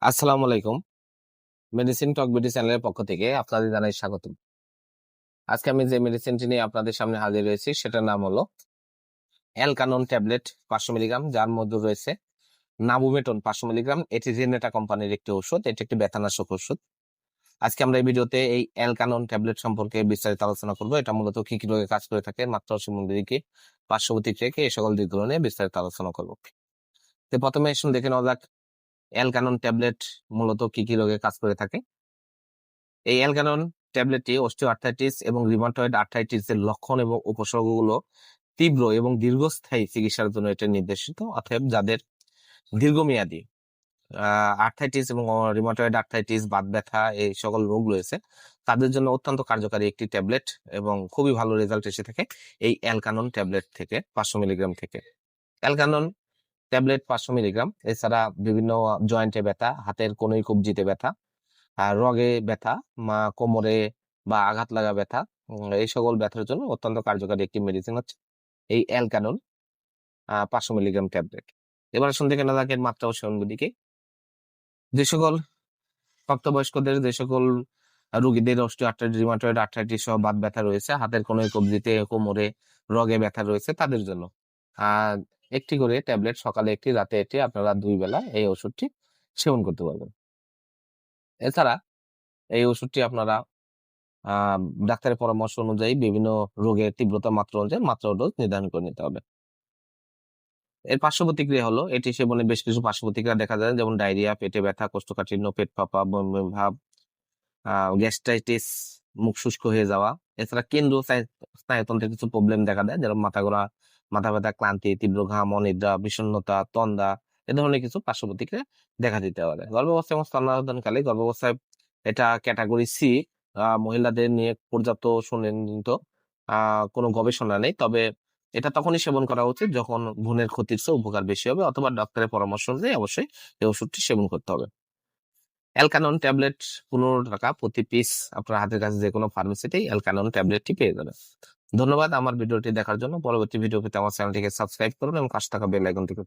আসসালামু আলাইকুম। মেডিসিন টক বিডি চ্যানেলের পক্ষ থেকে আপনাদের জানাই স্বাগতম। আজকে আমি যে মেডিসিনটি নিয়ে আপনাদের সামনে হাজির হয়েছি সেটার নাম হলো অ্যালকানন ট্যাবলেট 500 মিলিগ্রাম, যার মধ্যে রয়েছে নাবুমেটন 500 মিলিগ্রাম। এটি রেনেটা কোম্পানির একটি ওষুধ, এটি একটি ব্যথানাশক ওষুধ। আজকে আমরা এই ভিডিওতে এই অ্যালকানন ট্যাবলেট সম্পর্কে বিস্তারিত আলোচনা করব। এটা মূলত কি কি রোগে কাজ করে থাকে, মাত্রা ও কি পার্শ্ব প্রতিক্রিয়া কি, এই সকল দিকগুলো নিয়ে বিস্তারিত আলোচনা করব। তো প্রথমে এসে দেখে নেওয়া যাক অ্যালকানন ট্যাবলেট মূলত কি কি রোগে কাজ করে থাকে। এই অ্যালকানন ট্যাবলেটটি অস্টিওআর্থ্রাইটিস এবং রিমাটয়েড আর্থ্রাইটিসের লক্ষণ এবং উপসর্গগুলো তীব্র এবং দীর্ঘস্থায়ী চিকিৎসার জন্য এটা নির্দেশিত। অতএব যাদের দীর্ঘমেয়াদী আর্থ্রাইটিস এবং রিমাটয়েড আর্থ্রাইটিস, বাত ব্যথা, এই সকল রোগ রয়েছে, তাদের জন্য অত্যন্ত কার্যকারী একটি ট্যাবলেট এবং খুবই ভালো রেজাল্ট এসে থাকে এই অ্যালকানন ট্যাবলেট থেকে 500 মিলিগ্রাম থেকে। অ্যালকানন ট্যাবলেট 500 মিলিগ্রাম এছাড়া বিভিন্ন জয়েন্টে ব্যথা, হাতের কোনোই কবজিতে ব্যথা, রগে ব্যথা, কোমরে বা আঘাত লাগা ব্যথা, এই সকল ব্যথার জন্য অত্যন্ত কার্যকারী একটি মেডিসিন হচ্ছে এই অ্যালকানন 500 মিলিগ্রাম ট্যাবলেট। এবার আসুন দেখে নেওয়া যাক এর মাত্রা ও সেবনবিধি কি। যে সকল প্রাপ্তবয়স্কদের, যে সকল রোগীদের অস্টিওআর্থ্রাইটিস, রিউমাটয়েড আর্থ্রাইটিস সহ বাত ব্যথা রয়েছে, হাতের কোনোই কবজিতে, কোমরে, রগে ব্যথা রয়েছে, তাদের জন্য আহ একটি করে ট্যাবলেট, সকালে একটি, রাতে একটি, আপনারা 2 বেলা এই ওষুধটি সেবন করতে পারবেন। এছাড়া এই ওষুধটি আপনারা আহ ডাক্তারের পরামর্শ অনুযায়ী বিভিন্ন রোগের তীব্রতা মাত্রা অনুযায়ী মাত্রা ও ডোজ নির্ধারণ করে নিতে হবে। এর পার্শ্ব প্রতিক্রিয়া হলো, এটি সেবনে বেশ কিছু পার্শ্ব প্রতিক্রিয়া দেখা যায়, যেমন ডায়রিয়া, পেটে ব্যথা, কোষ্ঠকাঠিন্য, পেট ফাঁপা, বমি বমি ভাব, গ্যাস্ট্রাইটিস, মুখ শুষ্ক হয়ে যাওয়া। এছাড়া কেন্দ্রীয় স্নায়ুতন্ত্রের কিছু প্রবলেম দেখা দেয়, যেমন মাথা ঘোরা, মাথা ব্যথা, ক্লান্তি, তীব্র ঘাম, অনিদ্রা, বিষণ্ণতা, তন্দা, এ ধরনের কিছু পার্শ্ব প্রতিক্রিয়া দেখা দিতে পারে। গর্ভাবস্থা এবং স্তন্যদানকালে, গর্ভাবস্থায় এটা ক্যাটাগরি সি, মহিলাদের নিয়ে পর্যাপ্ত সুনির্ণীত কোনো গবেষণা নেই, তবে এটা তখনই সেবন করা উচিত যখন ভ্রূণের ক্ষতির চেয়ে উপকার বেশি হবে, অথবা ডক্টরের পরামর্শ অনুযায়ী অবশ্যই এই ওষুধটি সেবন করতে হবে। অ্যালকানন ট্যাবলেট 15 টাকা প্রতি পিস, আপনার হাতের কাছে যে কোনো ফার্মেসিতেই অ্যালকানন ট্যাবলেটটি পেয়ে যাবেন। ধন্যবাদ আমার ভিডিওটি দেখার জন্য। পরবর্তী ভিডিও পেতে আমার চ্যানেলটিকে সাবস্ক্রাইব করুন এবং পাশে থাকা বেল আইকনটিকে